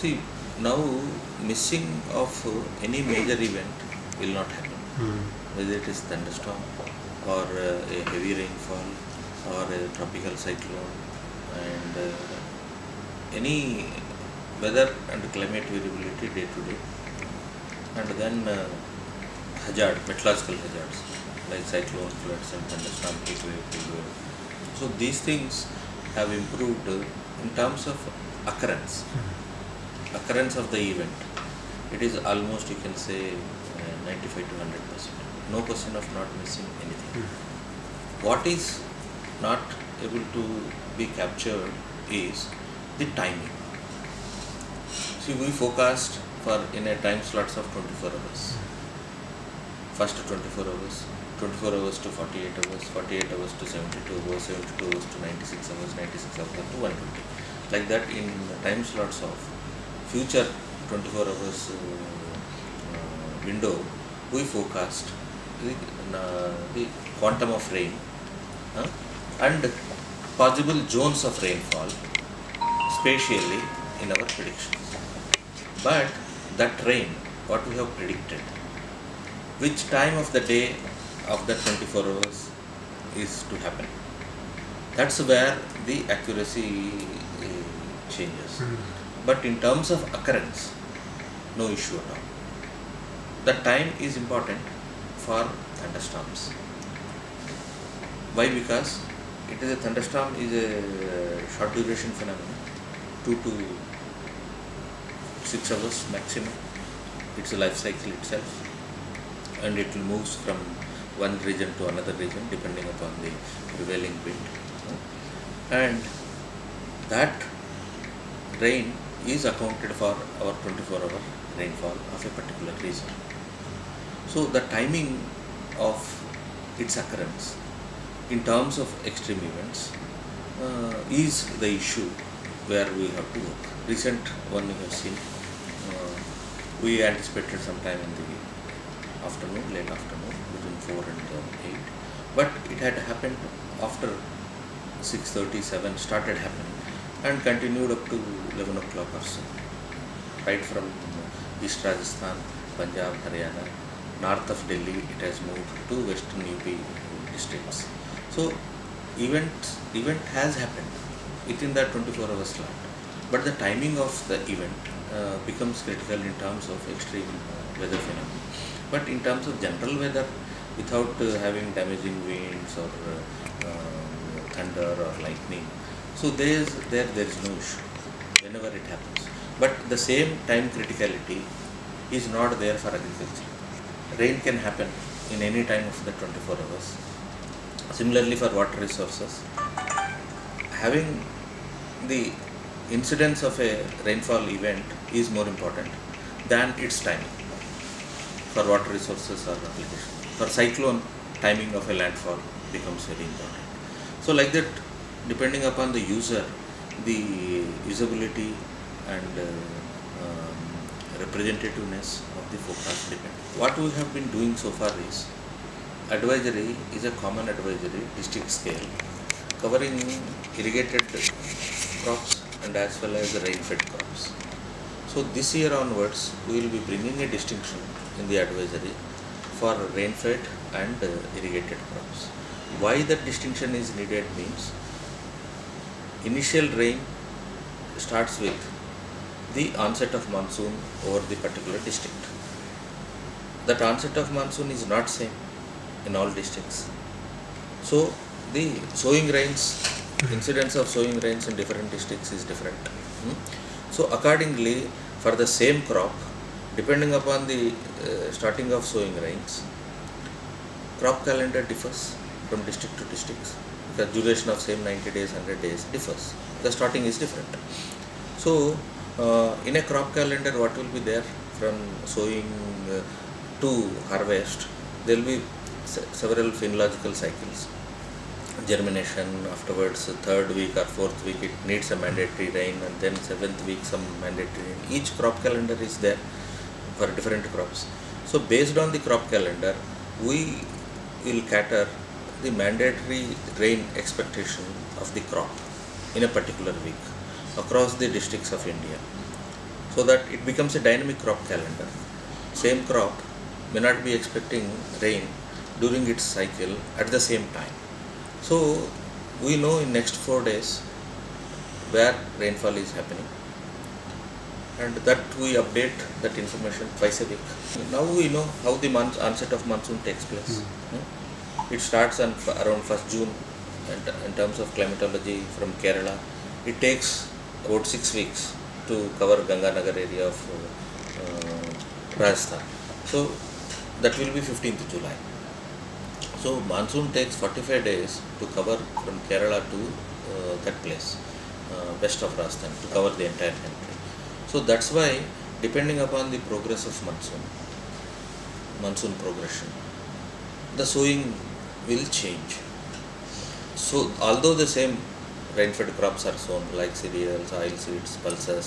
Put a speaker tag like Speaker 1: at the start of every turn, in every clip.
Speaker 1: See, now missing of any major event will not happen, whether it is thunderstorm or a heavy rainfall or a tropical cyclone and any weather and climate variability day to day, and then meteorological hazards like cyclones, floods and thunderstorm, heat wave, cold wave. So these things have improved in terms of occurrence of the event. It is almost, you can say, 95 to 100%. No question of not missing anything. What is not able to be captured is the timing. See, we forecast for in a time slots of 24 hours. First 24 hours, 24 hours to 48 hours, 48 hours to 72 hours, 72 hours to 96 hours, 96 hours to 120. Like that in time slots of future 24 hours window, we forecast the quantum of rain and possible zones of rainfall spatially in our predictions. But that rain, what we have predicted, which time of the day of the 24 hours is to happen, that's where the accuracy changes. But in terms of occurrence, no issue at all. The time is important for thunderstorms. Why? Because it is a thunderstorm is a short duration phenomenon, 2 to 6 hours maximum. It's a life cycle itself, and it will move from one region to another region depending upon the prevailing wind. And that rain is accounted for our 24-hour rainfall of a particular region. So the timing of its occurrence in terms of extreme events is the issue where we have to work. Recent one we have seen, we anticipated sometime in the afternoon, late afternoon, between 4 and 8, but it had happened after 6:37, started happening and continued up to 11 o'clock or so, right from East Rajasthan, Punjab, Haryana, north of Delhi, it has moved to western UP districts. So event has happened within that 24-hour slot, but the timing of the event becomes critical in terms of extreme weather phenomena. But in terms of general weather, without having damaging winds or thunder or lightning, so there is no issue whenever it happens. But the same time criticality is not there for agriculture. Rain can happen in any time of the 24 hours. Similarly for water resources, having the incidence of a rainfall event is more important than its timing for water resources or application. For cyclone, timing of a landfall becomes very important. So like that, depending upon the user, the usability and representativeness of the forecast depend. What we have been doing so far is, advisory is a common advisory, district scale, covering irrigated crops and as well as the rain-fed crops. So this year onwards, we will be bringing a distinction in the advisory for rain-fed and irrigated crops. Why that distinction is needed means, initial rain starts with the onset of monsoon over the particular district. That onset of monsoon is not same in all districts. So the sowing rains, incidence of sowing rains in different districts is different. So accordingly, for the same crop, depending upon the starting of sowing rains, crop calendar differs from district to district. The duration of same 90 days, 100 days differs. The starting is different. So in a crop calendar, what will be there from sowing to harvest? There will be several phenological cycles. Germination, afterwards third week or fourth week it needs a mandatory rain, and then 7th week some mandatory rain. Each crop calendar is there for different crops. So based on the crop calendar, we will cater the mandatory rain expectation of the crop in a particular week across the districts of India. so that it becomes a dynamic crop calendar. Same crop may not be expecting rain during its cycle at the same time. So we know in next 4 days where rainfall is happening, and that we update that information twice a week. Now we know how the onset of monsoon takes place. It starts on around 1st June, and in terms of climatology from Kerala, it takes about 6 weeks to cover Ganganagar area of Rajasthan. So that will be 15th July. So monsoon takes 45 days to cover from Kerala to that place, west of Rajasthan, to cover the entire country. So that's why, depending upon the progress of monsoon progression, the sowing will change. So although the same rain-fed crops are sown, like cereals, oil seeds, pulses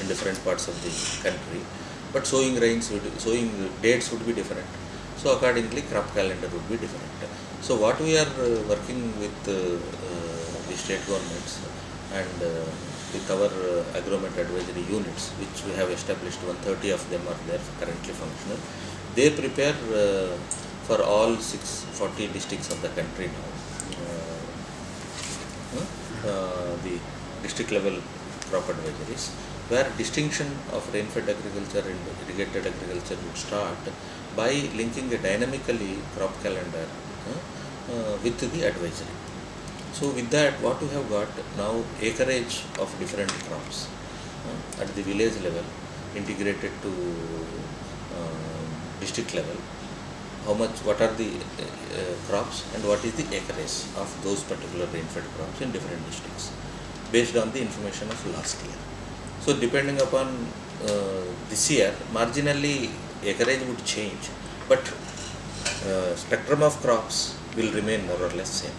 Speaker 1: in different parts of the country, but sowing dates would be different. So accordingly, crop calendar would be different. So what we are working with the state governments and with our agromet advisory units, which we have established, 130 of them are there currently functional. They prepare for all 640 districts of the country now the district level crop advisories, where distinction of rain-fed agriculture and irrigated agriculture would start by linking a dynamically crop calendar with the advisory. So with that, what we have got now, acreage of different crops at the village level integrated to district level, what are the crops and what is the acreage of those particular rain-fed crops in different districts based on the information of last year. So depending upon this year, marginally acreage would change, but spectrum of crops will remain more or less same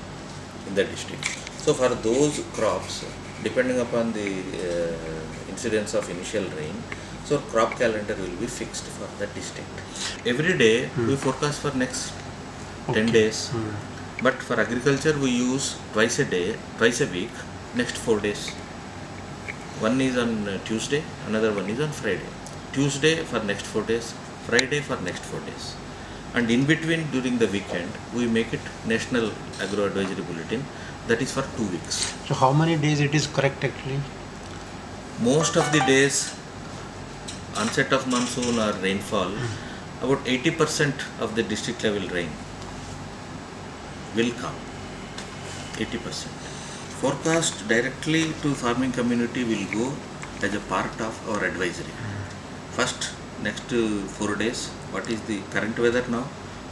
Speaker 1: in the district. So for those crops, depending upon the incidence of initial rain, so crop calendar will be fixed for that district. Every day we forecast for next 10 days, but for agriculture we use twice a week, next 4 days. One is on Tuesday, another one is on Friday. Tuesday for next 4 days, Friday for next 4 days. And in between, during the weekend, we make it National Agro Advisory Bulletin, that is for 2 weeks.
Speaker 2: So how many days it is correct actually?
Speaker 1: Most of the days, onset of monsoon or rainfall, about 80% of the district level rain will come. 80%. Forecast directly to farming community will go as a part of our advisory. First, next 4 days, what is the current weather now,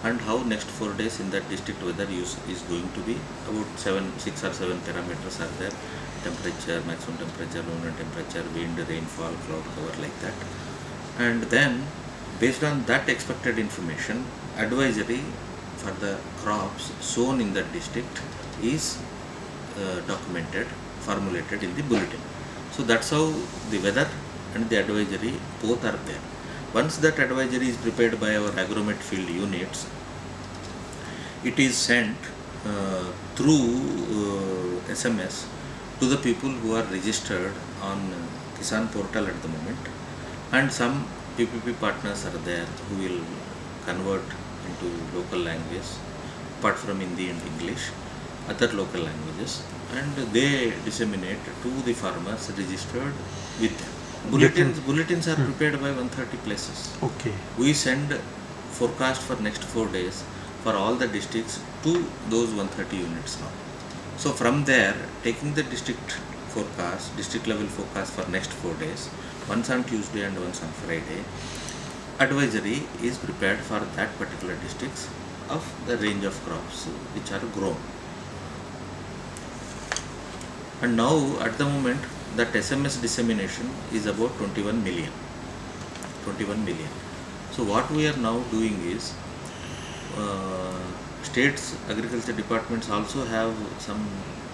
Speaker 1: and how next 4 days in that district weather is going to be. About 6 or 7 parameters are there: temperature, maximum temperature, lunar temperature, wind, rainfall, cloud cover, like that. And then, based on that expected information, advisory for the crops sown in that district is documented, formulated in the bulletin. So that's how the weather and the advisory both are there. Once that advisory is prepared by our agromet field units, it is sent through SMS to the people who are registered on Kisan portal at the moment, and some PPP partners are there who will convert into local language, apart from Hindi and English, other local languages, and they disseminate to the farmers registered with them. Bulletins are prepared by 130 places.
Speaker 2: Okay.
Speaker 1: We send forecast for next 4 days for all the districts to those 130 units now. So from there, taking the district level forecast for next 4 days, once on Tuesday and once on Friday, advisory is prepared for that particular districts of the range of crops which are grown. And now at the moment, that SMS dissemination is about 21 million. So what we are now doing is, states agriculture departments also have some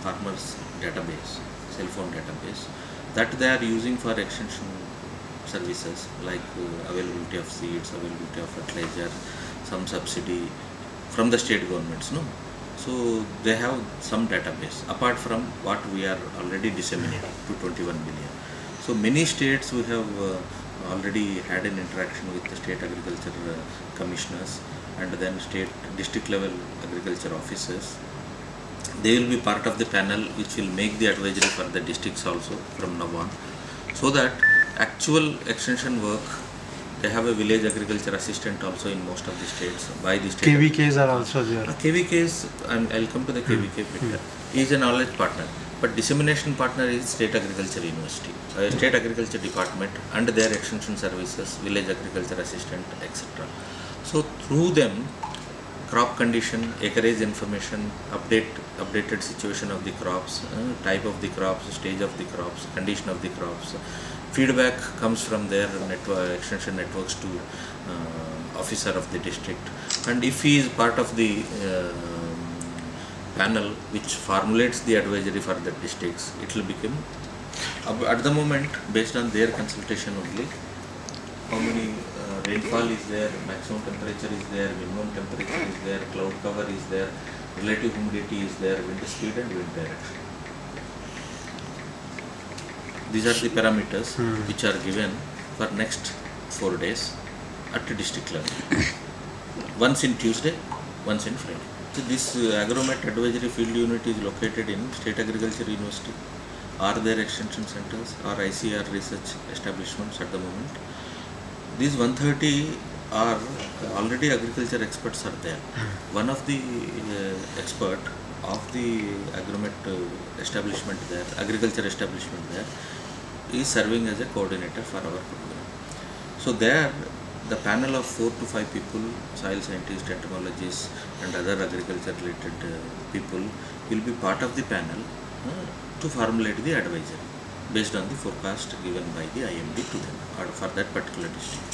Speaker 1: farmers database, cell phone database, that they are using for extension services like availability of seeds, availability of fertilizer, some subsidy from the state governments, no? So they have some database apart from what we are already disseminating to 21 million. So many states we have already had an interaction with the state agriculture commissioners and then state district level agriculture officers. They will be part of the panel which will make the advisory for the districts also from now on, so that actual extension work, they have a village agriculture assistant also in most of the states by the state.
Speaker 2: KVKs are also there.
Speaker 1: KVKs, I'll come to the KVK bit. He is a knowledge partner, but dissemination partner is State Agriculture University, State Agriculture Department and their extension services, village agriculture assistant, etc. So through them, crop condition, acreage information, updated situation of the crops, type of the crops, stage of the crops, condition of the crops, feedback comes from their network, extension networks to officer of the district, and if he is part of the panel which formulates the advisory for the districts, it will become at the moment based on their consultation only, how many rainfall is there, maximum temperature is there, minimum temperature is there, cloud cover is there, relative humidity is there, wind speed and wind direction. These are the parameters which are given for next 4 days at the district level. Once in Tuesday, once in Friday. So this Agromet Advisory Field Unit is located in State Agriculture University. Are there extension centers or ICR research establishments at the moment? These 130 are already agriculture experts are there. One of the expert of the Agromet establishment there, agriculture establishment there, is serving as a coordinator for our program. So there, the panel of 4 to 5 people, soil scientists, entomologists and other agriculture related people will be part of the panel to formulate the advisory based on the forecast given by the IMD to them or for that particular district.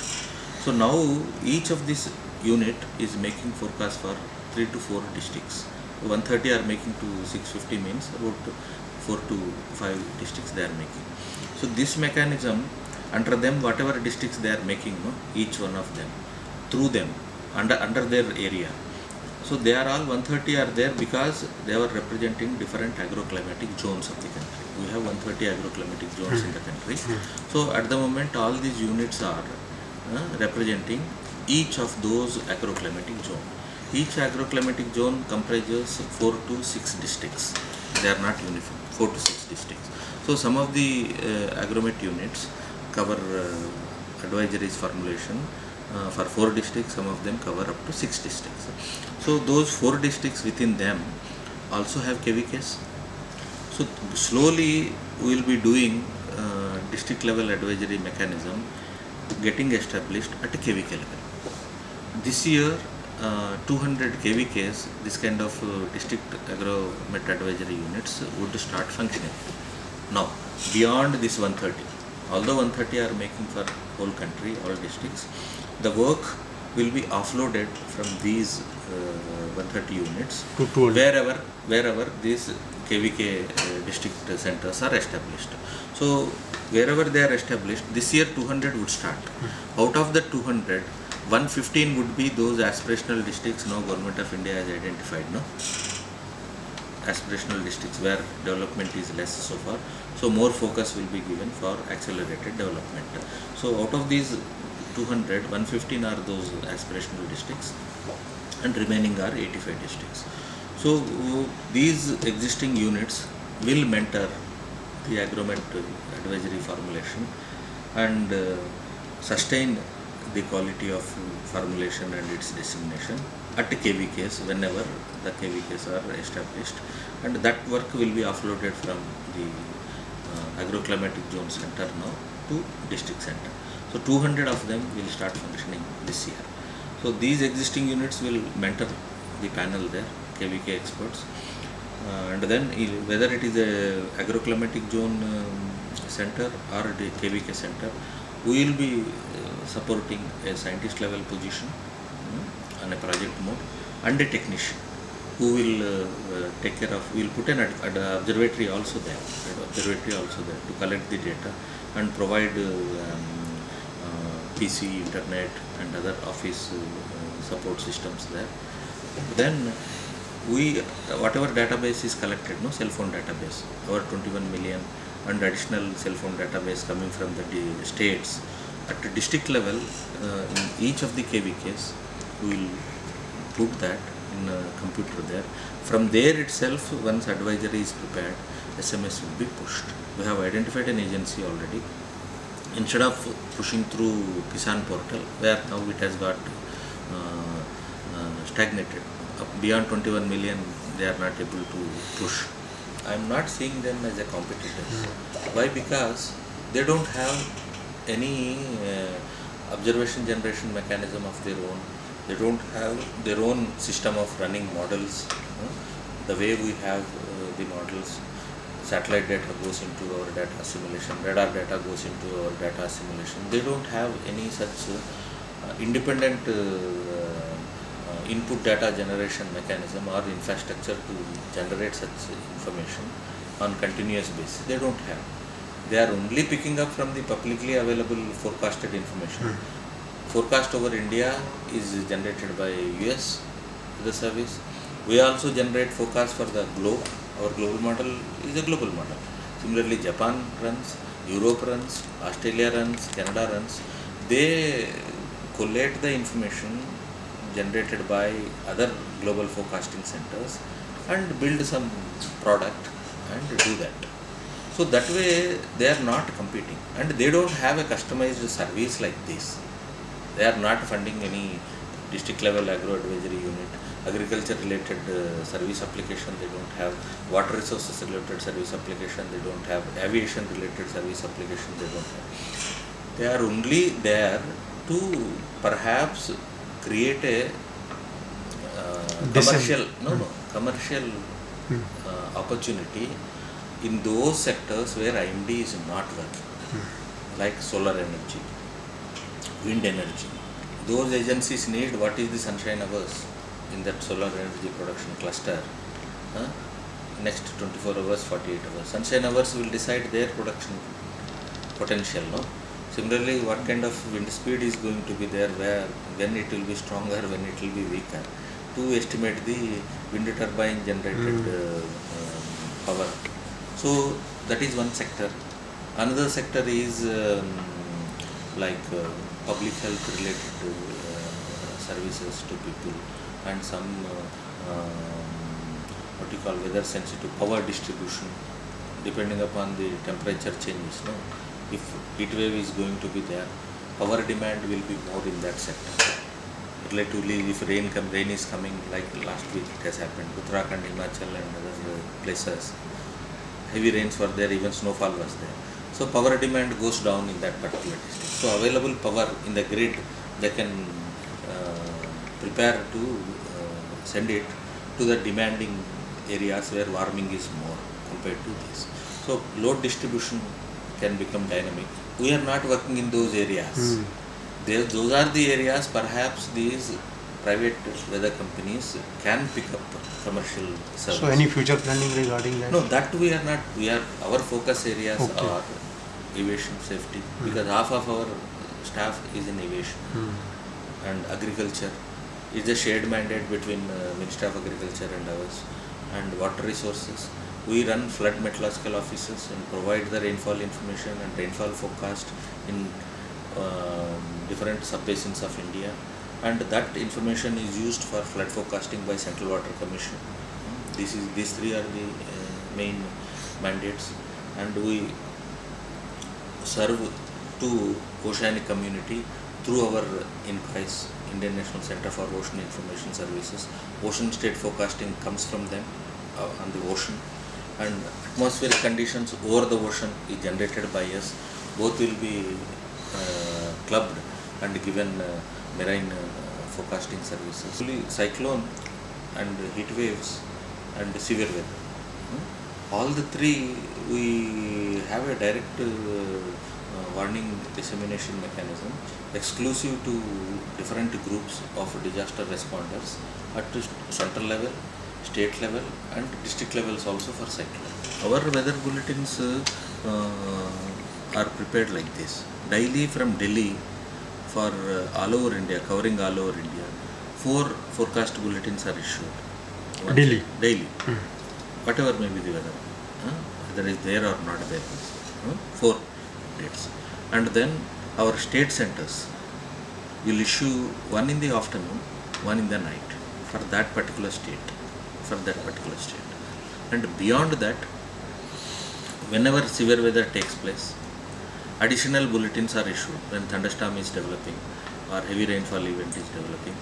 Speaker 1: So now each of this unit is making forecast for 3 to 4 districts. 130 are making to 650 means about 4 to 5 districts they are making. So this mechanism, under them whatever districts they are making, each one of them, through them, under their area. So they are all 130 are there because they were representing different agroclimatic zones of the country. We have 130 agroclimatic zones in the country. So at the moment all these units are representing each of those agroclimatic zones. Each agroclimatic zone comprises 4 to 6 districts. They are not uniform, 4 to 6 districts. So some of the Agromet units cover advisories formulation for 4 districts, some of them cover up to 6 districts. So those 4 districts within them also have KVKs. So slowly we will be doing district level advisory mechanism getting established at a KVK level. This year 200 KVKs, this kind of district Agromet advisory units would start functioning. Now beyond this 130, although 130 are making for whole country, all districts, the work will be offloaded from these 130 units
Speaker 2: to
Speaker 1: wherever these KVK district centers are established. So wherever they are established, this year 200 would start. Out of the 200, 115 would be those aspirational districts now Government of India has identified, aspirational districts where development is less so far. So more focus will be given for accelerated development. So out of these 200, 115 are those aspirational districts and remaining are 85 districts. So these existing units will mentor the Agromet advisory formulation and sustain the quality of formulation and its dissemination at KVKs whenever the KVKs are established, and that work will be offloaded from the agroclimatic zone center now to district center. So 200 of them will start functioning this year. So these existing units will mentor the panel there, KVK experts, and then whether it is a agroclimatic zone center or the KVK center, we will be supporting a scientist level position on a project mode and a technician who will take care of, we will put an observatory also there, to collect the data and provide PC, internet and other office support systems there. Then we, whatever database is collected, cell phone database, our 21 million and additional cell phone database coming from the states. At the district level, in each of the KVKs, we will put that in a computer there. From there itself, once advisory is prepared, SMS will be pushed. We have identified an agency already. Instead of pushing through Kisan portal, where now it has got stagnated, beyond 21 million, they are not able to push. I am not seeing them as a competitors. Why? Because they don't have any observation generation mechanism of their own. They don't have their own system of running models. The way we have the models, satellite data goes into our data assimilation, radar data goes into our data assimilation. They don't have any such independent input data generation mechanism or infrastructure to generate such information on continuous basis. They don't have. They are only picking up from the publicly available forecasted information. Forecast over India is generated by US, the service. We also generate forecast for the globe. Our global model is a global model. Similarly, Japan runs, Europe runs, Australia runs, Canada runs. They collate the information generated by other global forecasting centers and build some product and do that. So that way they are not competing, and they don't have a customized service like this. They are not funding any district level agro advisory unit, agriculture related service application they don't have, water resources related service application they don't have, aviation related service application they don't have. They are only there to perhaps create a commercial opportunity in those sectors where IMD is not working, like solar energy, wind energy. Those agencies need what is the sunshine hours in that solar energy production cluster. Next 24 hours, 48 hours. Sunshine hours will decide their production potential. No? Similarly, what kind of wind speed is going to be there, where, when it will be stronger, when it will be weaker, to estimate the wind turbine generated power. So that is one sector. Another sector is like public health related services to people, and some what you call weather sensitive power distribution, depending upon the temperature changes. No? If heat wave is going to be there, power demand will be more in that sector. Relatively, if rain is coming, like last week it has happened, Uttarakhand, Himachal and other places, heavy rains were there, even snowfall was there. So power demand goes down in that particular district. So available power in the grid, they can prepare to send it to the demanding areas where warming is more compared to this. So load distribution can become dynamic. We are not working in those areas. Those are the areas perhaps these private weather companies can pick up commercial service.
Speaker 2: So any future planning regarding that?
Speaker 1: No, that we are not. Our focus areas are aviation safety, because half of our staff is in aviation and agriculture. It's a shared mandate between Ministry of Agriculture and ours, and water resources. We run flood meteorological offices and provide the rainfall information and rainfall forecast in different sub-basins of India, and that information is used for flood forecasting by Central Water Commission. These three are the main mandates, and we serve to oceanic community through our INCOIS, Indian National Center for Ocean Information Services. Ocean state forecasting comes from them on the ocean, and atmospheric conditions over the ocean is generated by us. Both will be clubbed and given marine forecasting services. Cyclone and heat waves and severe weather. All the three, we have a direct warning dissemination mechanism exclusive to different groups of disaster responders at central level, state level and district levels also for cyclone. Our weather bulletins are prepared like this. Daily from Delhi for all over India, covering all over India, 4 forecast bulletins are issued.
Speaker 2: Daily?
Speaker 1: Daily. Whatever may be the weather. whether is there or not there. 4 updates. And then our state centers will issue one in the afternoon, one in the night for that particular state, And beyond that, whenever severe weather takes place, additional bulletins are issued when thunderstorm is developing or heavy rainfall event is developing.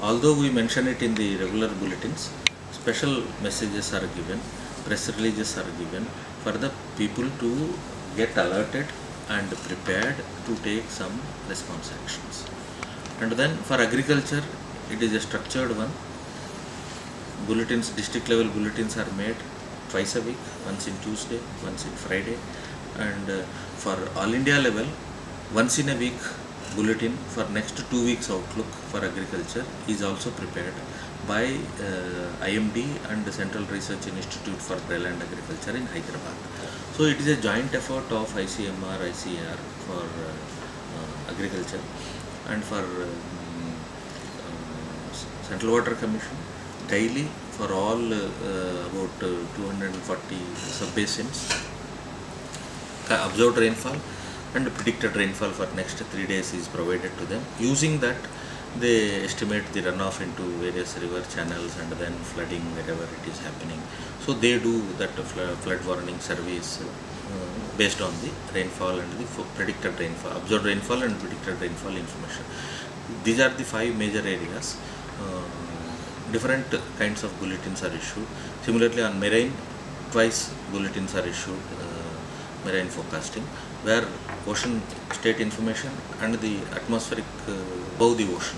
Speaker 1: Although we mention it in the regular bulletins, special messages are given, press releases are given for the people to get alerted and prepared to take some response actions. And then for agriculture, it is a structured one. Bulletins, district level bulletins are made twice a week, once in Tuesday, once in Friday. And for all India level, once in a week bulletin for next 2 weeks outlook for agriculture is also prepared by IMD and the Central Research Institute for Dry Land Agriculture in Hyderabad. So it is a joint effort of ICMR, ICAR for agriculture and for Central Water Commission daily for all about 240 sub-basins, observed rainfall and predicted rainfall for next 3 days is provided to them. Using that, they estimate the runoff into various river channels and then flooding wherever it is happening. So they do that flood warning service based on the rainfall and the predicted rainfall, observed rainfall and predicted rainfall information. These are the 5 major areas. Different kinds of bulletins are issued. Similarly, on marine, twice bulletins are issued, marine forecasting, where ocean state information and the atmospheric above the ocean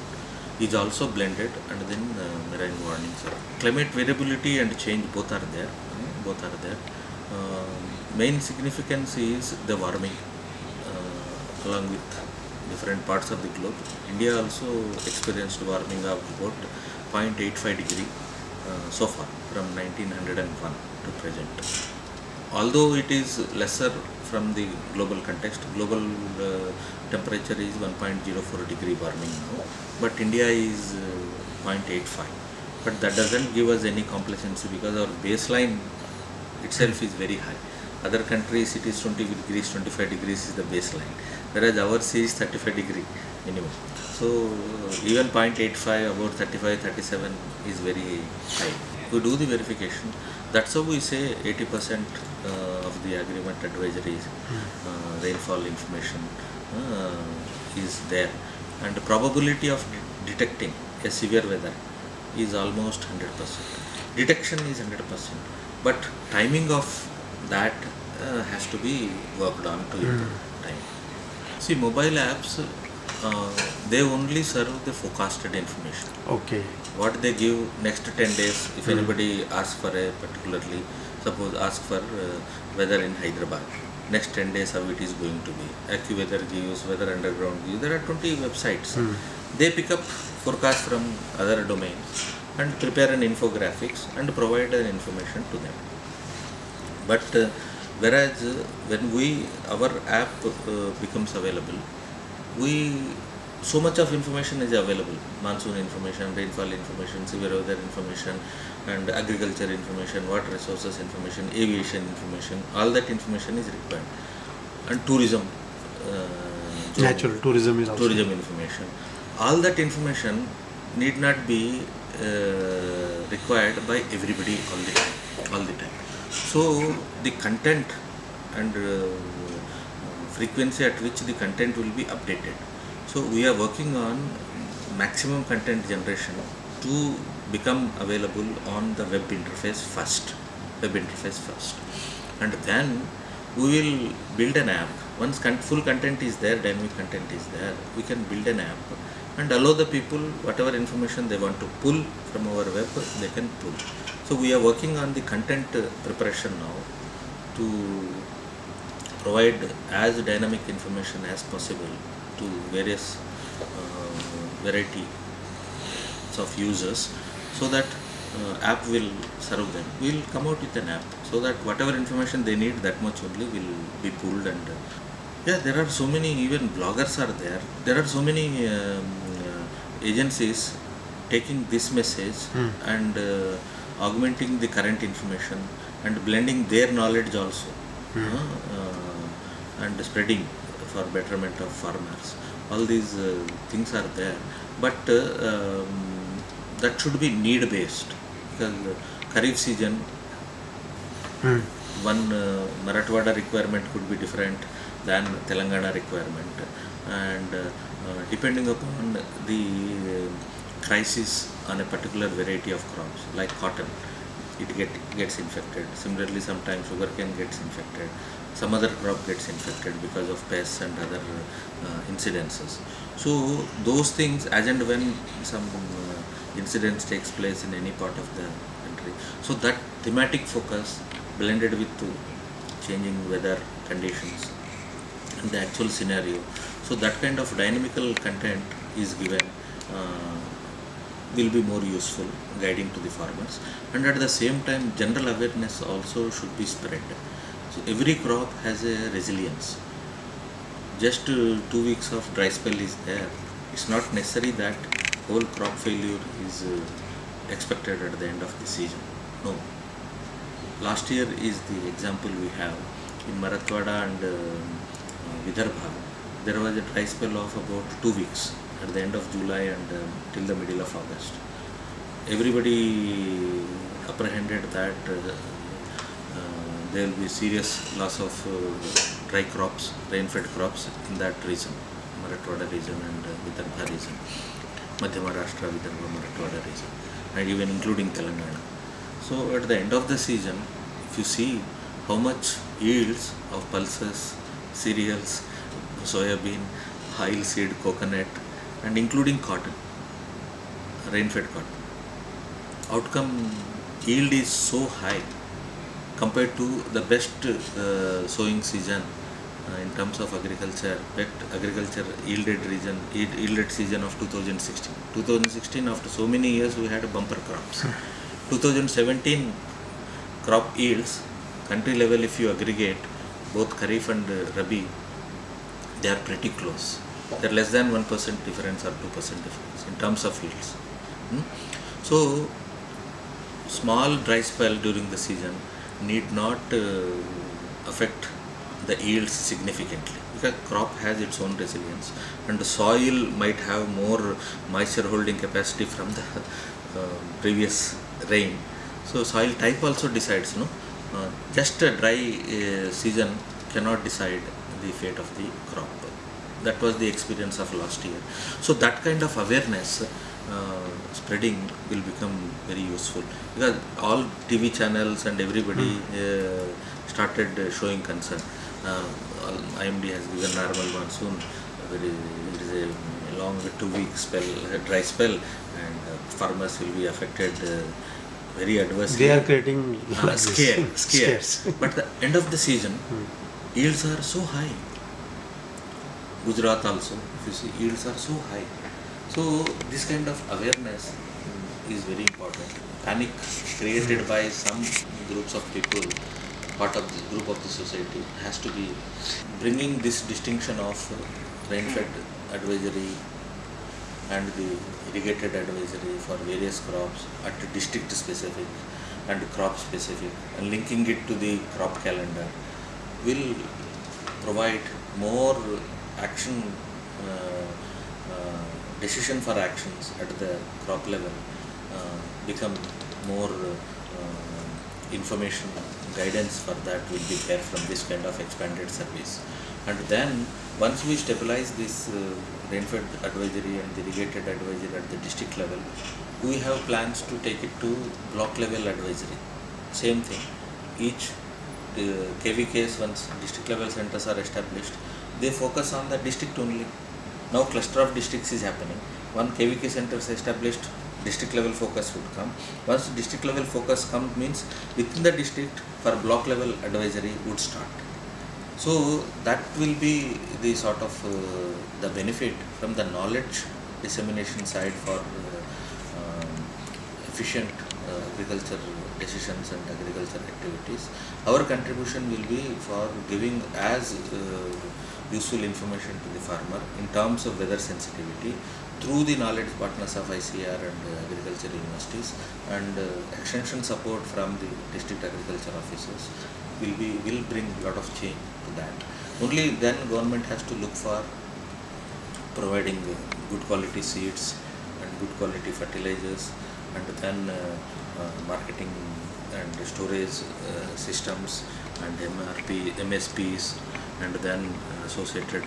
Speaker 1: is also blended, and then marine warnings are. Climate variability and change both are there. Main significance is the warming along with different parts of the globe. India also experienced warming of about 0.85 degree so far from 1901 to present. Although it is lesser from the global context, global temperature is 1.04 degree warming now, but India is 0.85. But that doesn't give us any complacency because our baseline itself is very high. Other countries it is 20 degrees, 25 degrees is the baseline, whereas ours is 35 degree minimum. So even 0.85, about 35, 37 is very high. We do the verification. That's how we say 80% of the agreement advisories, rainfall information is there, and the probability of detecting a severe weather is almost 100%. Detection is 100%, but timing of that has to be worked on to time. See, mobile apps, they only serve the forecasted information.
Speaker 2: Okay.
Speaker 1: What they give next 10 days, if anybody asks for a particularly, suppose ask for weather in Hyderabad, next 10 days how it is going to be. AccuWeather gives, Weather Underground gives, there are 20 websites. They pick up forecast from other domains and prepare an infographics and provide an information to them. But whereas when our app becomes available, so much of information is available: monsoon information, rainfall information, severe weather information, and agriculture information, water resources information, aviation information. All that information is required, and tourism,
Speaker 2: natural tourism is also
Speaker 1: tourism information. All that information need not be required by everybody all the time. So the content and frequency at which the content will be updated. So we are working on maximum content generation to become available on the web interface first, and then we will build an app. Once full content is there, dynamic content is there, we can build an app and allow the people whatever information they want to pull from our web, they can pull. So we are working on the content preparation now to provide as dynamic information as possible to various variety of users, so that app will serve them. We will come out with an app so that whatever information they need, that much only will be pulled. And yeah, there are so many, even bloggers are there. There are so many agencies taking this message and augmenting the current information and blending their knowledge also, and spreading for betterment of farmers. All these things are there, but that should be need based, because Kharif season, one Marathwada requirement could be different than Telangana requirement, and depending upon the crisis on a particular variety of crops like cotton, it gets infected. Similarly, sometimes sugarcane gets infected, some other crop gets infected because of pests and other incidences. So those things, as and when some incidents takes place in any part of the country, so that thematic focus blended with changing weather conditions and the actual scenario, so that kind of dynamical content is given, will be more useful guiding to the farmers, and at the same time general awareness also should be spread. So every crop has a resilience. Just 2 weeks of dry spell is there, it's not necessary that whole crop failure is expected at the end of the season. No. Last year is the example we have. In Marathwada and Vidarbha, there was a dry spell of about 2 weeks at the end of July and till the middle of August. Everybody apprehended that there will be serious loss of dry crops, rain-fed crops in that region, Marathwada region and Vidarbha region, Madhya Maharashtra, Vidarbha, Marathwada region, and even including Telangana. So at the end of the season, if you see how much yields of pulses, cereals, soybean, oil seed, coconut, and including cotton, rain-fed cotton, outcome yield is so high compared to the best sowing season in terms of agriculture, yielded season of 2016. 2016, after so many years, we had bumper crops. 2017 crop yields, country level, if you aggregate both Kharif and Rabi, they are pretty close. They are less than 1% difference or 2% difference in terms of yields. So small dry spell during the season need not affect the yields significantly, because crop has its own resilience, and the soil might have more moisture holding capacity from the previous rain. So soil type also decides, just a dry season cannot decide the fate of the crop. That was the experience of last year. So that kind of awareness spreading will become very useful, because all TV channels and everybody started showing concern. IMD has given normal monsoon, it is a long 2 week spell, dry spell, and farmers will be affected very adversely.
Speaker 2: They are creating
Speaker 1: scares. But at the end of the season, yields are so high. Gujarat also, if you see, yields are so high. So this kind of awareness is very important. Panic created by some groups of people, part of the group of the society, has to be bringing this distinction of rain-fed advisory and the irrigated advisory for various crops at the district specific and crop specific, and linking it to the crop calendar will provide more action, decision for actions at the crop level, become more information guidance for that will be there from this kind of expanded service. And then once we stabilize this rain-fed advisory and the irrigated advisory at the district level, we have plans to take it to block level advisory. Same thing, each KVKs, once district level centers are established, they focus on the district only. Now cluster of districts is happening. One KVK center is established, district level focus would come. Once district level focus comes, means within the district for block level advisory would start. So that will be the sort of the benefit from the knowledge dissemination side for efficient agriculture decisions and agriculture activities. Our contribution will be for giving as useful information to the farmer in terms of weather sensitivity through the knowledge partners of ICR and agriculture universities, and extension support from the district agriculture officers will bring a lot of change to that. Only then government has to look for providing good quality seeds and good quality fertilizers, and then marketing and storage systems and MSPs, and then associated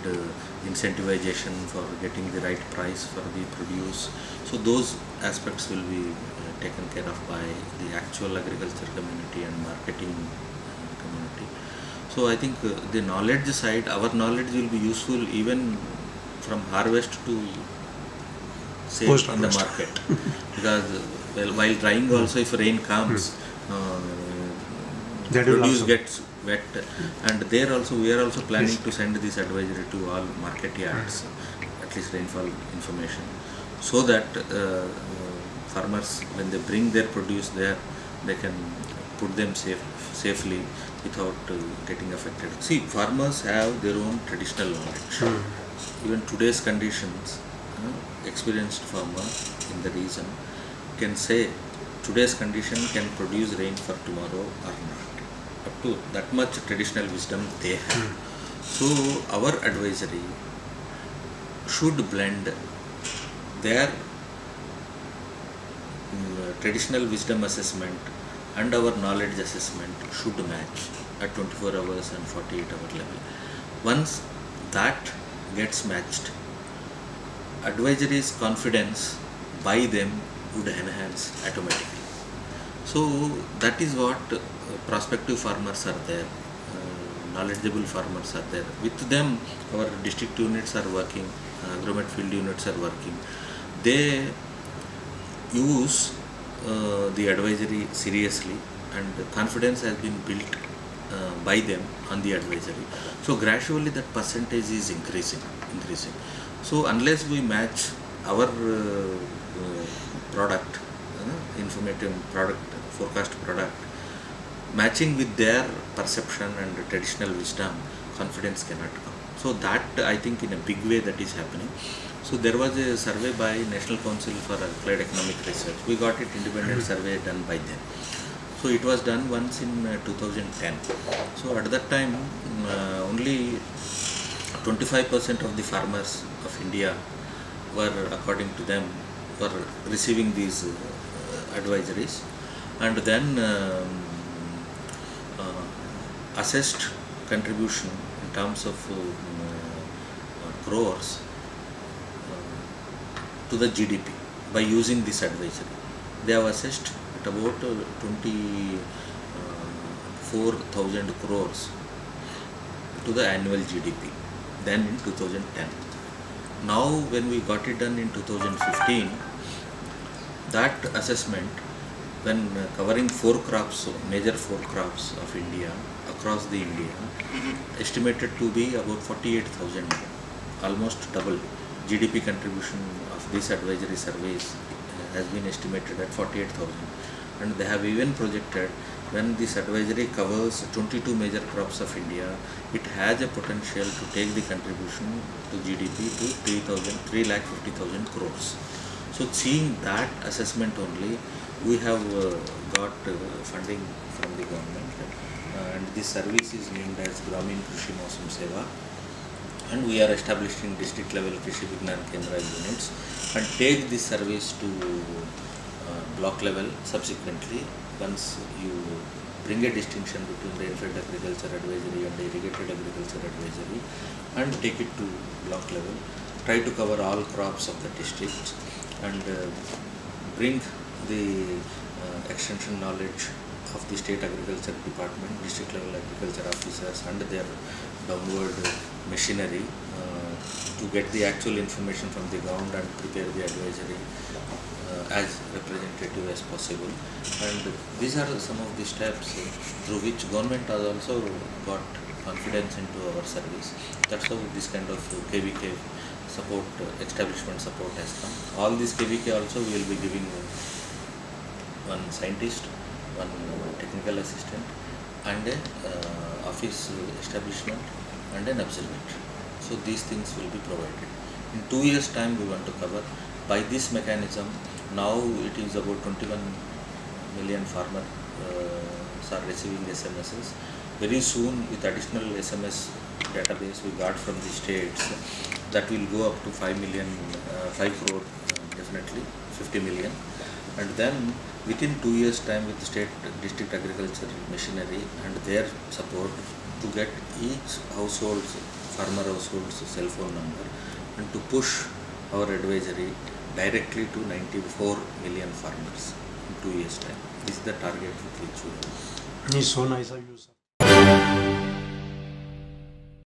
Speaker 1: incentivization for getting the right price for the produce. So those aspects will be taken care of by the actual agriculture community and marketing community. So I think the knowledge side, our knowledge will be useful even from harvest to sale in the market, because while drying also, if rain comes, produce gets wet, and there also we are also planning to send this advisory to all market yards, at least rainfall information, so that farmers, when they bring their produce there, they can put them safely without getting affected. See, farmers have their own traditional knowledge. Even today's conditions, experienced farmer in the region can say today's condition can produce rain for tomorrow or not. Up to that much traditional wisdom they have. So our advisory should blend their traditional wisdom assessment and our knowledge assessment should match at 24 hours and 48 hour level. Once that gets matched, advisory's confidence by them would enhance automatically. So that is what prospective farmers are there, knowledgeable farmers are there. With them our district units are working, agromet field units are working. They use the advisory seriously, and confidence has been built by them on the advisory. So gradually that percentage is increasing. So unless we match our product, informative product, forecast product, matching with their perception and traditional wisdom, confidence cannot come. So that, I think, in a big way that is happening. So there was a survey by National Council for Applied Economic Research. We got it, independent survey done by them. So it was done once in 2010. So at that time, only 25% of the farmers of India were, according to them, were receiving these advisories, and then assessed contribution in terms of crores to the GDP by using this advisory. They have assessed at about 24,000 crores to the annual GDP, then in 2010. Now when we got it done in 2015, that assessment, when covering major four crops of India, across the India, estimated to be about 48,000, almost double. GDP contribution of this advisory surveys has been estimated at 48,000, and they have even projected when this advisory covers 22 major crops of India, it has a potential to take the contribution to GDP to 3,50,000 crores. So seeing that assessment only, we have got funding from the government, and this service is named as Gramin Krishi Mausam Seva, and we are establishing district level Krishi Vignan Kendra units and take this service to block level subsequently. Once you bring a distinction between rain-fed agriculture advisory and irrigated agriculture advisory and take it to block level, try to cover all crops of the district and bring the extension knowledge of the state agriculture department, district level agriculture officers and their downward machinery to get the actual information from the ground and prepare the advisory as representative as possible. And these are some of the steps through which government has also got confidence into our service. That's how this kind of KVK support, establishment support has come. All this KVK also we will be giving one scientist, one technical assistant, and a office establishment, and an observatory. So these things will be provided. In 2 years' time, we want to cover. By this mechanism, now it is about 21 million farmers are receiving SMSs. Very soon, with additional SMS database we got from the states, that will go up to 5 million, 5 crore, definitely 50 million. And then within 2 years' time, with state district agriculture machinery and their support, to get each household's, farmer household's cell phone number, and to push our advisory directly to 94 million farmers in 2 years' time. This is the target with which we have.
Speaker 2: It's so nice of you, sir.